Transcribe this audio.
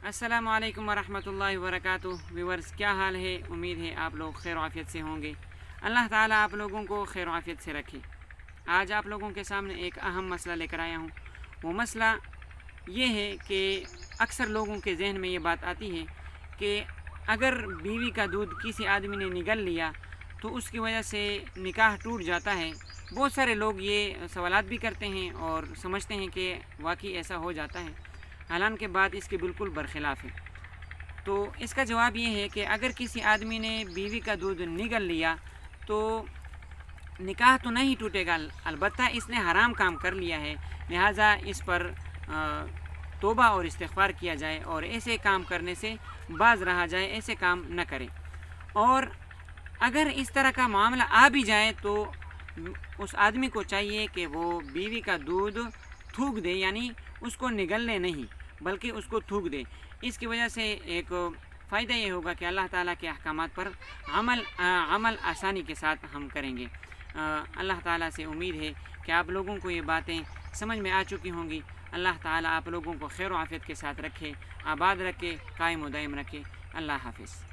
अस्सलामु अलैकुम वरहमतुल्लाहि वबरकातुहू। व्यूअर्स, क्या हाल है? उम्मीद है आप लोग खैर आफियत से होंगे। अल्लाह ताला आप लोगों को खैर आफियत से रखे। आज आप लोगों के सामने एक अहम मसला लेकर आया हूँ। वो मसला ये है कि अक्सर लोगों के जहन में ये बात आती है कि अगर बीवी का दूध किसी आदमी ने निगल लिया तो उसकी वजह से निकाह टूट जाता है। बहुत सारे लोग ये सवालात भी करते हैं और समझते हैं कि वाकई ऐसा हो जाता है, हालांकि बात इसके बिल्कुल बरखिलाफ़ है। तो इसका जवाब ये है कि अगर किसी आदमी ने बीवी का दूध निगल लिया तो निकाह तो नहीं टूटेगा, अलबत्ता इसने हराम काम कर लिया है। लिहाजा इस पर तौबा और इस्तिग़फ़ार किया जाए और ऐसे काम करने से बाज रहा जाए, ऐसे काम न करें। और अगर इस तरह का मामला आ भी जाए तो उस आदमी को चाहिए कि वो बीवी का दूध थूक दे, यानी उसको निगलने नहीं बल्कि उसको थूक दे। इसकी वजह से एक फ़ायदा ये होगा कि अल्लाह ताला के अहकामात पर अमल आसानी के साथ हम करेंगे। अल्लाह ताला से उम्मीद है कि आप लोगों को ये बातें समझ में आ चुकी होंगी। अल्लाह ताला आप लोगों को खैर आफियत के साथ रखे, आबाद रखे, कायम व दायम रखे। अल्लाह हाफ़िज़।